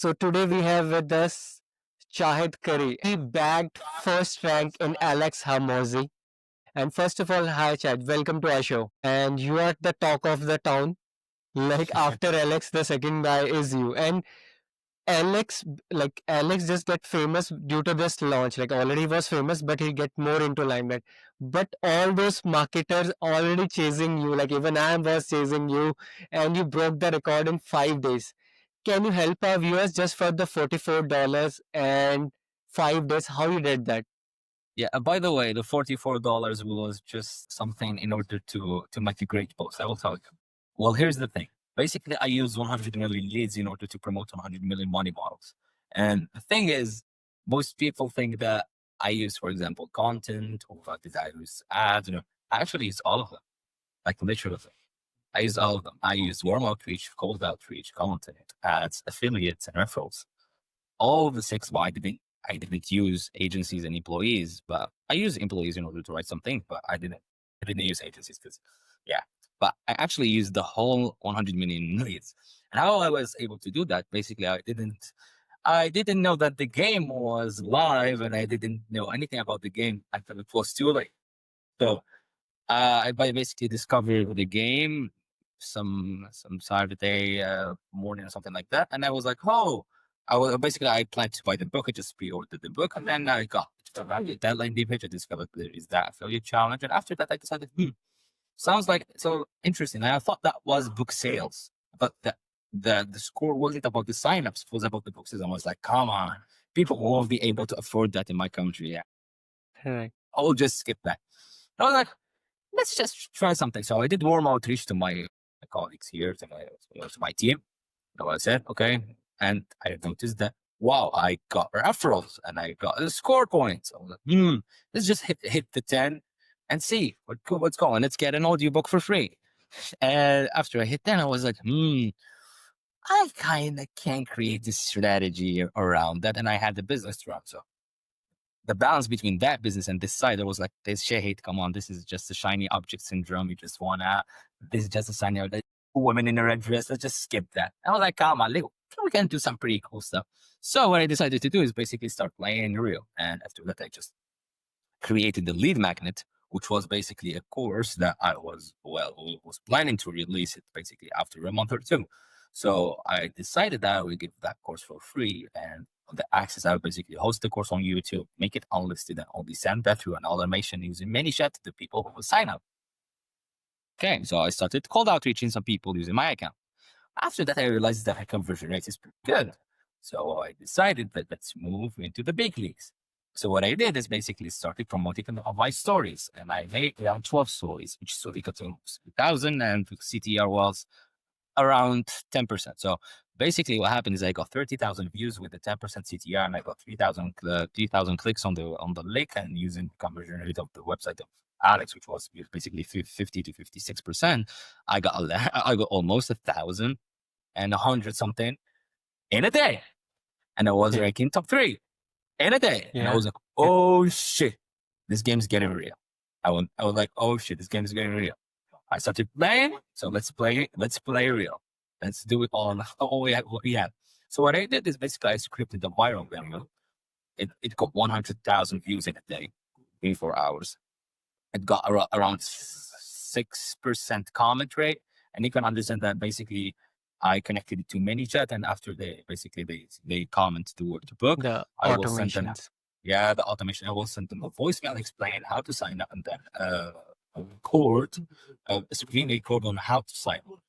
So today we have with us Shahid Kari. He bagged first rank in Alex Hermosi. And first of all, hi Chad, welcome to our show. And you are the talk of the town. Like after Alex, the second guy is you. And Alex just get famous due to this launch. Like already was famous, but he get more into limelight. But all those marketers already chasing you. Like even I was chasing you, and you broke the record in 5 days. Can you help our viewers just for the $44 and 5 days? How you did that? Yeah. By the way, the $44 was just something in order to make a great post. I will tell you. Well, here's the thing. Basically, I use 100 million leads in order to promote 100 million money models. And the thing is, most people think that I use, for example, content or did I use ads. I actually use all of them, like literally. I use all of them. I use warm outreach, cold outreach, content, ads, affiliates, and referrals. All the six. Why I didn't use agencies and employees, but I use employees in order to write something, but I didn't use agencies because, yeah, but I actually used the whole 100 million leads. And how I was able to do that, basically, I didn't know that the game was live, and I didn't know anything about the game until it was too late. So basically discovered the game some Saturday morning or something like that, and I was like, oh, I planned to buy the book. I just pre-ordered the book, and then I got that landing page. I discovered there is that affiliate challenge, and after that, I decided, sounds like so interesting. And I thought that was book sales, but the score wasn't about the signups; it was about the book sales. I was like, come on, people won't be able to afford that in my country. Yeah, Right. I'll just skip that. I was like, let's just try something. So I did warm outreach to my colleagues here, to my team. So I said, okay. And I noticed that, wow, I got referrals and I got the score points. I was like, let's just hit the 10 and see what's going. Let's get an audiobook for free. And after I hit 10, I was like, I kind of can create this strategy around that. And I had the business to run. So the balance between that business and this side, there was like, this shit, come on, this is just a shiny object syndrome. You just wanna, this is just a shiny woman in a red dress. Let's just skip that. I was like, come on, we can do some pretty cool stuff. So what I decided to do is basically start playing real. And after that, I just created the lead magnet, which was basically a course that I was planning to release it basically after a month or two. So I decided that I would give that course for free, and the access, I would basically host the course on YouTube, make it unlisted, and only send that through an automation using ManyChat to the people who will sign up. Okay, so I started cold outreaching some people using my account. After that, I realized that my conversion rate is pretty good. So I decided that let's move into the big leagues. So what I did is basically started promoting on my stories, and I made around 12 stories, which story got to 1,000, and the CTR was around 10%. So basically what happened is I got 30,000 views with the 10% CTR, and I got 3,000 clicks on the link, and using conversion rate of the website of Alex, which was basically 50 to 56%, I got almost 1,000 and 100 something in a day. And I was ranking top 3 in a day. And I was like, oh shit, this game's getting real. I was like, oh shit, this game's getting real. I started playing, so let's play real. Let's do it all we have. So what I did is basically I scripted a viral video. It got 100,000 views in a day, 24 hours. It got around 6% comment rate. And you can understand that basically I connected it to ManyChat, and after they comment the word to book, I will send them, the automation. I will send them a voicemail explaining how to sign up, and then a screen record on how to sign up.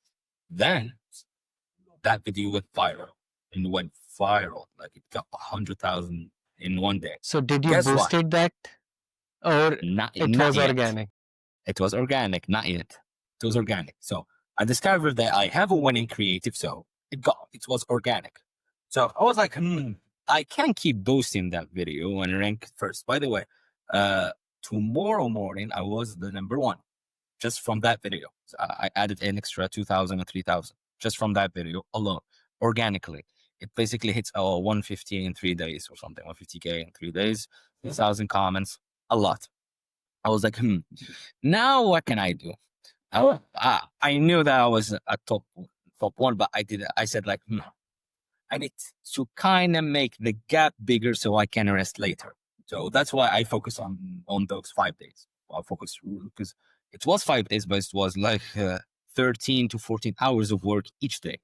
Then that video went viral. Like it got 100,000 in one day. So did you boosted that, or it was organic? It was organic, not yet. It was organic. So I discovered that I have a winning creative, so it was organic. So I was like, I can't keep boosting that video and rank first. By the way, tomorrow morning I was the number 1 just from that video. So I added an extra 2,000 or 3,000 just from that video alone, organically. It basically hits 150 in 3 days or something, 150K in 3 days, 1,000 comments, a lot. I was like, now what can I do? I knew that I was a top 1, but I said like, I need to kind of make the gap bigger so I can rest later. So that's why I focus on those 5 days. I focus because it was 5 days, but it was like 13 to 14 hours of work each day.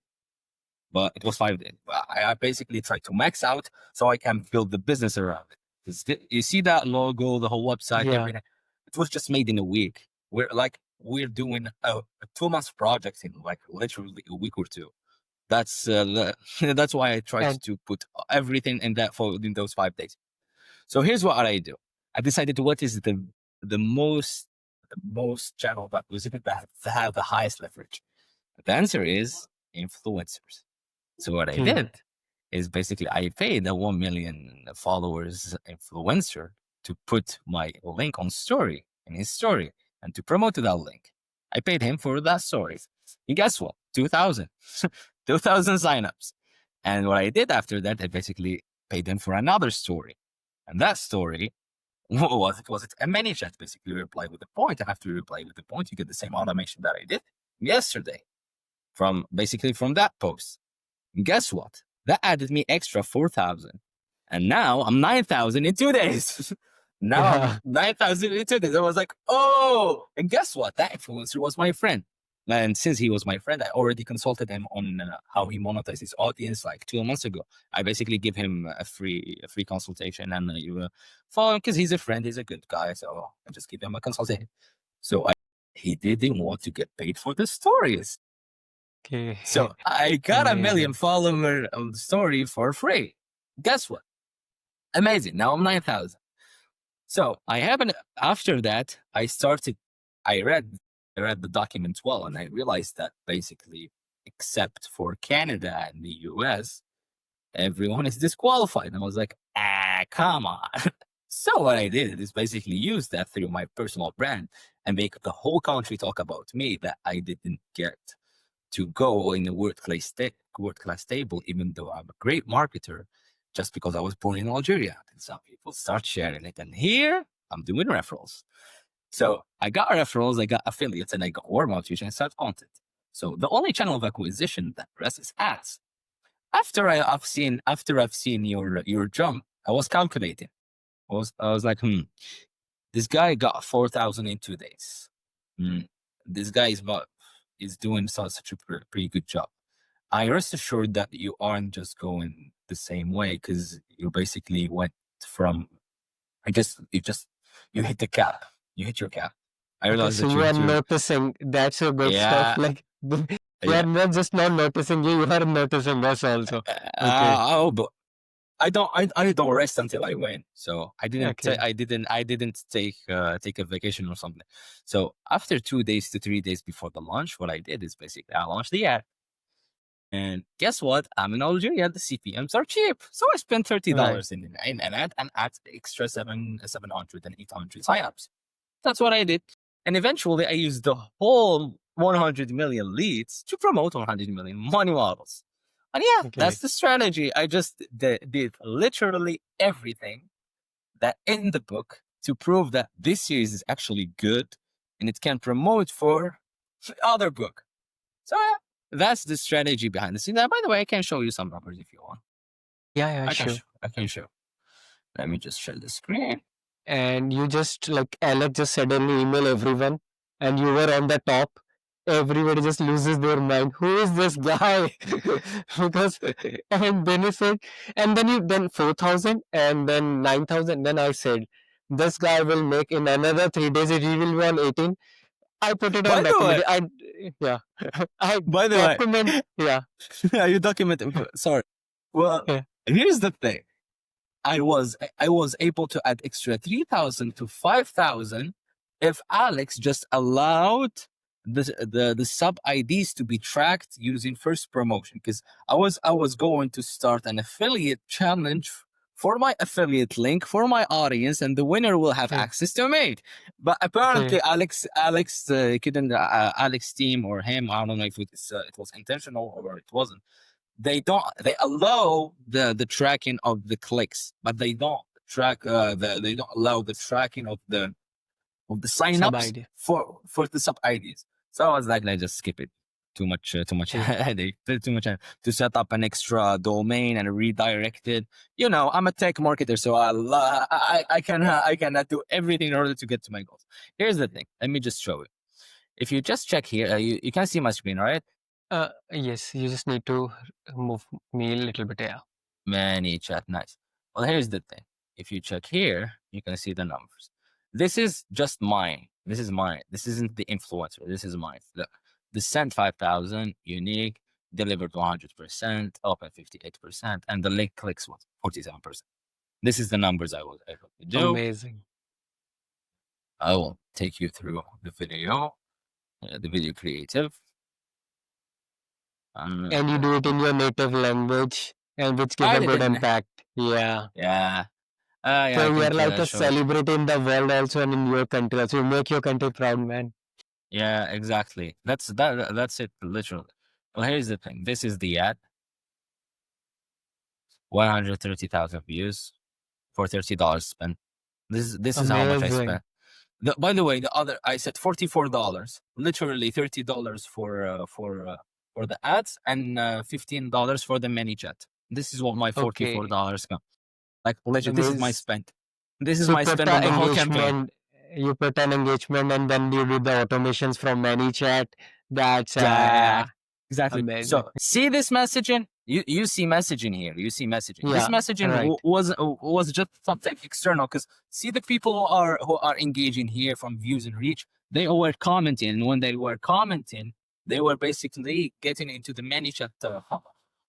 But it was 5 days. I basically tried to max out so I can build the business around it. You see that logo, the whole website, Yeah. everything. It was just made in a week. We're doing a 2 month project in like literally a week or two. That's that's why I tried And to put everything in those 5 days. So here's what I do. I decided what is the most channel that was that have the highest leverage. The answer is influencers. So what I did is basically I paid a 1 million followers influencer to put my link on story in his story and to promote that link. I paid him for that story. And guess what? 2,000 signups. And what I did after that, I basically paid him for another story. And that story, what was it? Was it a mini chat? Basically, reply with a point. And after you reply with a point, you get the same automation that I did yesterday from that post. And guess what? That added me extra 4,000. And now I'm 9,000 in 2 days. Now I'm 9,000 in 2 days. I was like, oh, and guess what? That influencer was my friend. And since he was my friend, I already consulted him on how he monetizes his audience like 2 months ago. I basically give him a free consultation and you follow him because he's a friend, he's a good guy. So I just give him a consultation. So he didn't want to get paid for the stories. okay. So I got a Amazing. million follower on the story for free. Guess what? Amazing. Now I'm 9,000. So after that, I read the document well, and I realized that basically, except for Canada and the US, everyone is disqualified. And I was like, come on. So what I did is basically use that through my personal brand and make the whole country talk about me that I didn't get to go in a world-class table, even though I'm a great marketer, just because I was born in Algeria. And some people start sharing it. And here I'm doing referrals. So I got referrals, I got affiliates, and I got warm outreach and start content. So the only channel of acquisition that rests is ads. After I've seen your jump, I was calculating. I was like, this guy got 4,000 in 2 days. This guy is doing such a pretty good job. I rest assured that you aren't just going the same way because you basically went from, you hit the cap. You hit your cap. I realized so that you are noticing. That's a good stuff. Like you are not just not noticing you are noticing us also. Okay. But I don't rest until I win. So I didn't take a vacation or something. So after 2 days to 3 days before the launch, what I did is basically I launched the ad. And guess what? I'm in Algeria. The CPMs are cheap, so I spent $30 in an ad and add extra 700 and 800 signups. That's what I did. And eventually, I used the whole 100 million leads to promote 100 million money models. And that's the strategy. I just did literally everything that in the book to prove that this series is actually good and it can promote for the other book. So that's the strategy behind the scenes. By the way, I can show you some numbers if you want. Yeah, sure. I can show. Let me just share the screen. And you just like Alex just suddenly email everyone, and you were on the top. Everybody just loses their mind. Who is this guy? Because and then he said, and then 4,000 and then 9,000. Then I said, this guy will make in another 3 days. He will be on 18. I put it on document. I document. Yeah. You document. Sorry. Well, here's the thing. I was able to add extra 3,000 to 5,000 if Alex just allowed the sub IDs to be tracked using first promotion. Because I was going to start an affiliate challenge for my affiliate link for my audience, and the winner will have access to me. But apparently, Alex couldn't. Alex team or him, I don't know if it was intentional or it wasn't. They allow the tracking of the clicks, but they don't track they don't allow the tracking of the signups for the sub IDs. So I was like, let's just skip it. too much True. headache, too much to set up an extra domain and redirect it. You know, I'm a tech marketer, so I can do everything in order to get to my goals. Here's the thing. Let me just show you. If you just check here, you can see my screen, right? Yes, you just need to move me a little bit. Yeah. ManyChat, nice. Well, here's the thing. If you check here, you can see the numbers. This is just mine. This is mine. This isn't the influencer. This is mine. Look, the sent 5,000, unique, delivered 100%, open 58%, and the link clicks 47%. This is the numbers I was able to do. Amazing. I will take you through the video creative. And you do it in your native language, and which gives I a good didn't. impact. Yeah. Yeah. So I you are think like a show. celebrity in the world also and in your country. So you make your country proud, man. Yeah, exactly. That's it, literally. Well, here's the thing. This is the ad. 130,000 views for $30 spent. This is how much I spent. Amazing. By the way, the other I said $44, literally $30 for the ads and $15 for the ManyChat. This is what my $44 got. Like literally, this is my spend. This is So my spend on the whole campaign. engagement. You put an engagement and then you do the automations from ManyChat. That's Yeah, exactly. amazing. So see this messaging. You see messaging here. You see messaging. This Yeah, messaging right. was just something external because see the people who are engaging here from views and reach. They were commenting, and when they were commenting, they were basically getting into the ManyChat.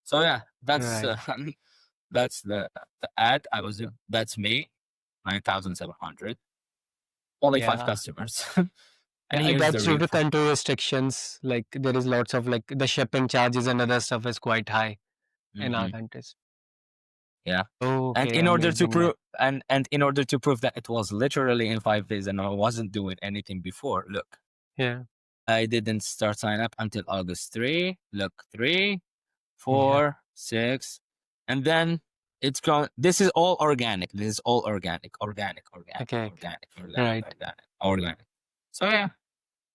So yeah, that's Right. that's the ad I was doing. That's me, 9,700. Only 5 Yeah. customers. And And here's that's the due real to country restrictions. Like there is lots of like the shipping charges and other stuff is quite high in our Mhm. countries. Yeah. And Okay, in order to amazing, man. prove and in order to prove that it was literally in 5 days and I wasn't doing anything before, look, Yeah. I didn't start sign up until August 3. Look, 3, Yeah. 4, 6, and then it's gone. This is all organic. This is all organic. Okay. Right. Organic. So yeah,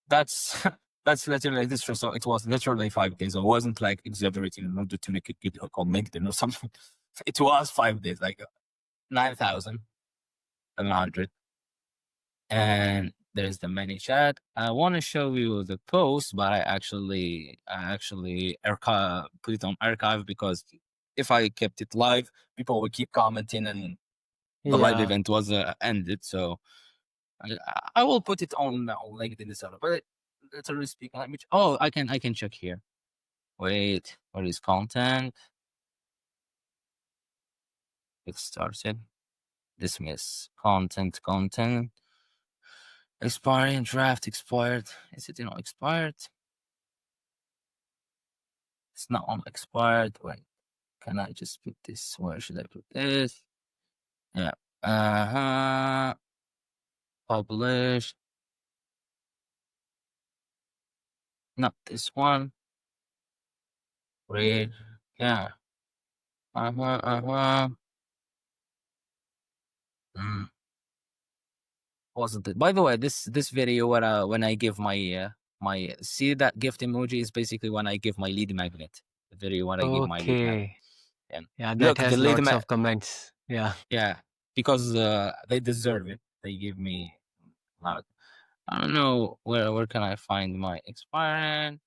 that's that's literally this. So it was literally 5 days. It wasn't like exaggerating in order to make it good on LinkedIn or something. It was 5 days, like 9,700. And there's the ManyChat. I want to show you the post, but I actually put it on archive because if I kept it live, people would keep commenting and the live Yeah. event was ended. So I will put it on LinkedIn this other. But literally speaking, I can check here. Wait, what is content? It started. Dismiss content. Expiring draft expired. Is it expired? It's not on expired. Wait, can I just put this? Where should I put this? Yeah. Publish. Not this one. Read. Yeah. Wasn't it? By the way, this video when I give my my see that gift emoji is basically when I give my lead magnet. The video when I give my lead magnet. Okay. And Yeah, that look, the has lead lots magnet. of comments. Yeah. Yeah, because they deserve it. They give me. I don't know where can I find my expiring.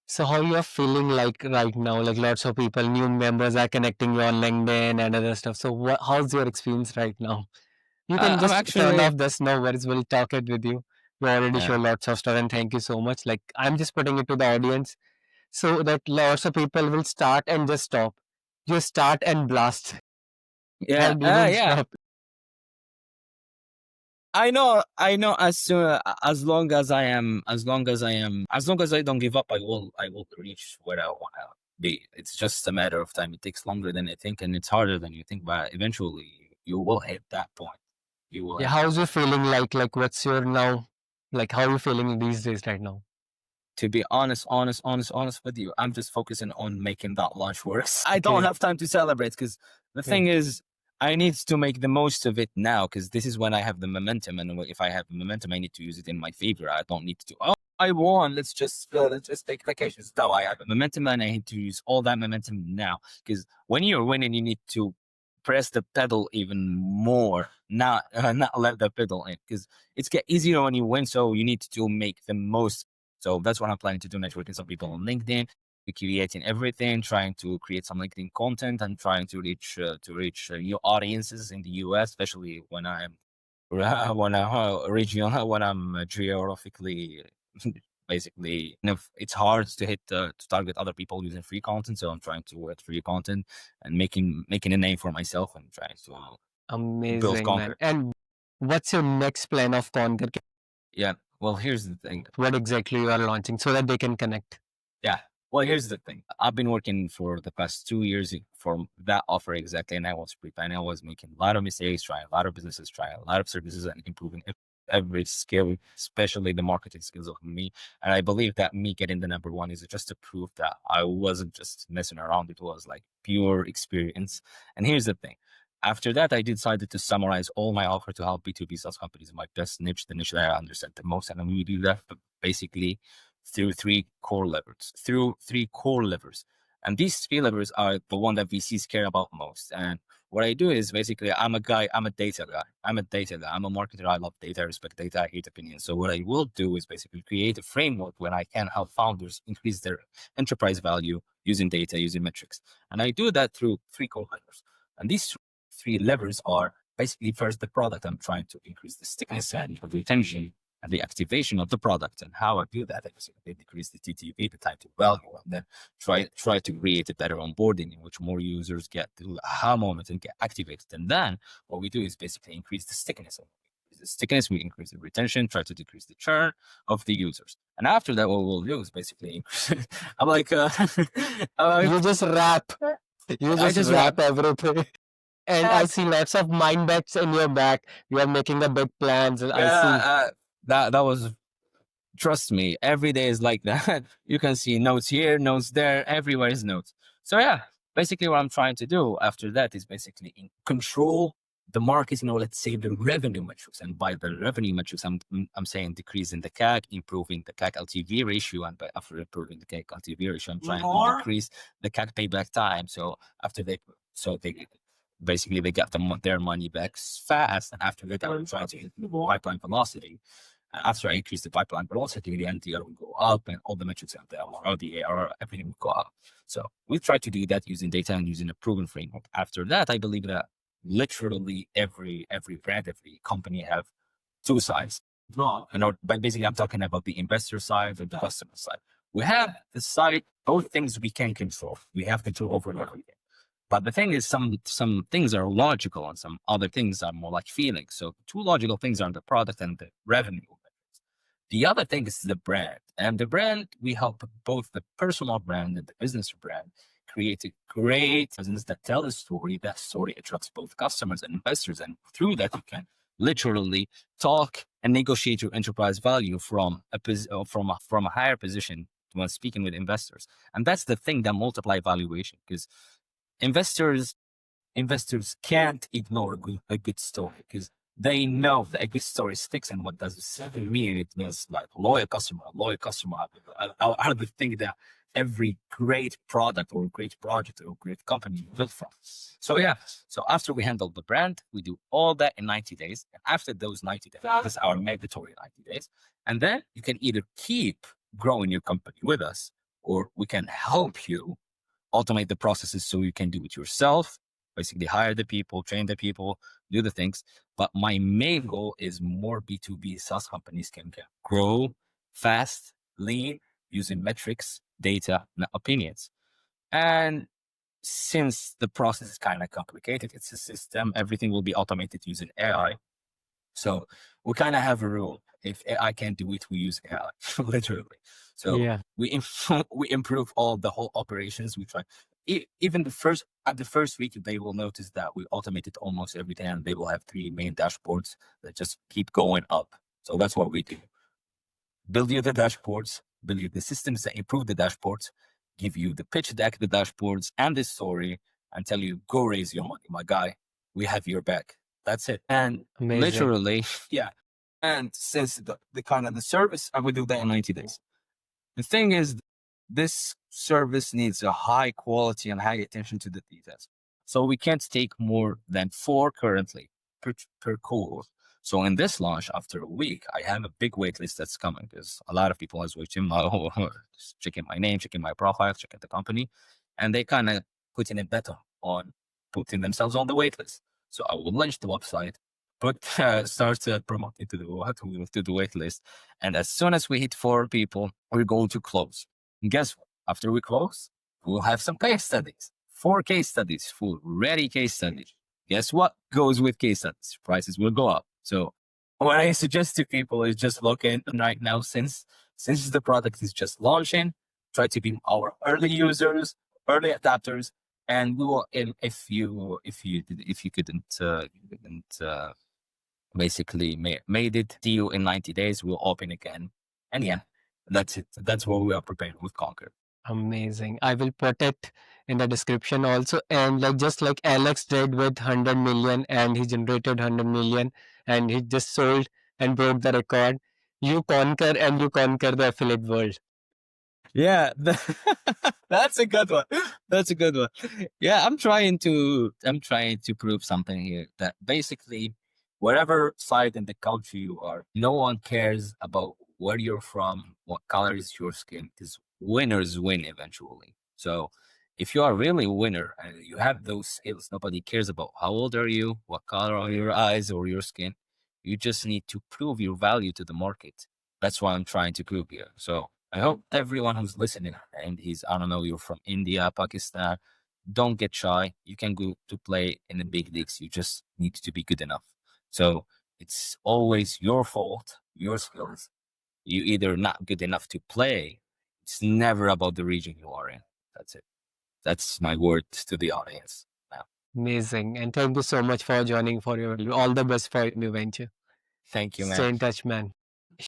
So how you are feeling like right now? Like lots of people, new members are connecting you on LinkedIn and other stuff. So how's your experience right now? You can I'm just turn actually off this. No worries. We'll talk it with you. You already show yeah. lots of stuff and thank you so much. Like I'm just putting it to the audience so that lots of people will start and just stop. You start and blast Yeah, and you don't yeah. stop. I know. As soon as long as I don't give up, I will reach where I want to be. It's just a matter of time. It takes longer than I think, and it's harder than you think, but eventually you will hit that point. You will. Yeah, how's you feeling like? Like what's your now? Like how are you feeling these days right now? To be honest with you, I'm just focusing on making that launch work. I don't Okay. have time to celebrate because the thing is, I need to make the most of it now because this is when I have the momentum, and if I have the momentum, I need to use it in my favor. I don't need to. I won. Let's just take vacations. No, I have momentum and I need to use all that momentum now. Because when you're winning, you need to press the pedal even more, not not let the pedal in. Because it's get easier when you win, so you need to make the most. So that's what I'm planning to do. Networking some people on LinkedIn, creating everything, trying to create some LinkedIn content, and trying to reach new audiences in the US, especially when I'm when I'm regional, when I'm geographically basically, and if it's hard to hit to target other people using free content, so I'm trying to work free content and making a name for myself and trying to build Amazing, man. Conquer. And what's your next plan of Conquer? Yeah. Well, here's the thing. What exactly you are launching so that they can connect? Yeah. Well, here's the thing. I've been working for the past 2 years for that offer exactly, and I was preparing. I was making a lot of mistakes, trying a lot of businesses, trying a lot of services, and improving every skill, especially the marketing skills of me. And I believe that me getting the #1 is just to prove that I wasn't just messing around. It was like pure experience. And here's the thing. After that, I decided to summarize all my offer to help B2B SaaS companies in my best niche, the niche that I understand the most. And we do that basically through three core levers. And these three levers are the one that VCs care about most. And what I do is basically, I'm a data guy. I'm a marketer. I love data, I respect data, I hate opinions. So what I will do is basically create a framework when I can help founders increase their enterprise value using data, using metrics. And I do that through three core levers. And these three levers are basically, first, the product. I'm trying to increase the stickiness and retention and the activation of the product. And how I do that, I basically decrease the TTV, the time to value, and then try to create a better onboarding in which more users get the aha moment and get activated. And then what we do is basically increase the stickiness. We increase the retention, try to decrease the churn of the users. And after that, what we'll do is basically increase. I'm like, You just rap. You I just just rap everything. And I yeah, see lots of mind bets in your back. You are making the big plans. I see. that was, trust me, every day is like that. You can see notes here, notes there, everywhere is notes. So yeah, basically what I'm trying to do after that is basically control the market, let's say the revenue metrics. And by the revenue metrics, I'm saying decreasing the CAC, improving the CAC LTV ratio. And after improving the CAC LTV ratio, I'm trying to decrease the CAC payback time. So after they basically they get their money back fast. And after that, I'm trying to improve pipeline velocity. After I increase the pipeline velocity, the NTR will go up and all the metrics of the LR, the ARR, everything will go up. So we try to do that using data and using a proven framework. After that, I believe that literally every brand, every company have two sides. But basically I'm talking about the investor side and the customer side. We have the side, both things we can control. We have control over everything. But the thing is, some things are logical and some other things are more like feelings. So two logical things are the product and the revenue. The other thing is the brand. And the brand, we help both the personal brand and the business brand create a great business that tell a story. That story attracts both customers and investors. And through that, you can literally talk and negotiate your enterprise value from a higher position when speaking with investors. And that's the thing that multiply valuation, because investors can't ignore a good story, because they know that a good story sticks. And what does it mean? It means like loyal customer. I would think that every great product or great project or great company built from. So yeah. So after we handle the brand, we do all that in 90 days. And after those 90 days, that's our mandatory 90 days. And then you can either keep growing your company with us, or we can help you automate the processes so you can do it yourself, basically hire the people, train the people, do the things. But my main goal is more B2B SaaS companies can grow fast, lean, using metrics, data, and opinions. And since the process is kind of complicated, it's a system, everything will be automated using AI. So we kind of have a rule. If AI can't do it, we use AI, literally. So Yeah. we improve all the whole operations. We try, even at the first week, they will notice that we automated almost everything, and they will have 3 main dashboards that just keep going up. So that's what we do. Build you the dashboards, build you the systems that improve the dashboards, give you the pitch deck, the dashboards, and the story, and tell you, go raise your money, my guy. We have your back. That's it. And Amazing. literally, yeah. And since the kind of the service, I would do that in 90 days. The thing is, this service needs a high quality and high attention to the details. So we can't take more than 4 currently per cohort. So in this launch, after a week, I have a big wait list that's coming because a lot of people are watching checking my name, checking my profile, checking the company, and they kind of putting a bet on putting themselves on the wait list. So I will launch the website, but start promoting to the wait list. And as soon as we hit 4 people, we're going to close. And guess what? After we close, we'll have some case studies. 4 case studies, full ready case studies. Guess what goes with case studies? Prices will go up. So what I suggest to people is just look in right now, since the product is just launching, try to be our early users, early adapters, and we will. If you couldn't basically made it deal in 90 days, we'll open again. And yeah, that's it. That's what we are prepared with Conquer. Amazing. I will put it in the description also. And like just like Alex did with 100 million and he generated 100 million and he just sold and broke the record. You conquer and you conquer the affiliate world. Yeah, that's a good one. That's a good one. Yeah, I'm trying to prove something here, that basically whatever side in the country you are, no one cares about where you're from, what color is your skin, because winners win eventually. So if you are really a winner and you have those skills, nobody cares about how old are you, what color are your eyes or your skin. You just need to prove your value to the market. That's what I'm trying to prove here. So I hope everyone who's listening, and I don't know, you're from India, Pakistan, don't get shy. You can go to play in the big leagues. You just need to be good enough. So it's always your fault, your skills. You either not good enough to play. It's never about the region you are in. That's it. That's my word to the audience now. Amazing. And thank you so much for joining for your all the best for your new venture. Thank you, man. Stay in touch, man.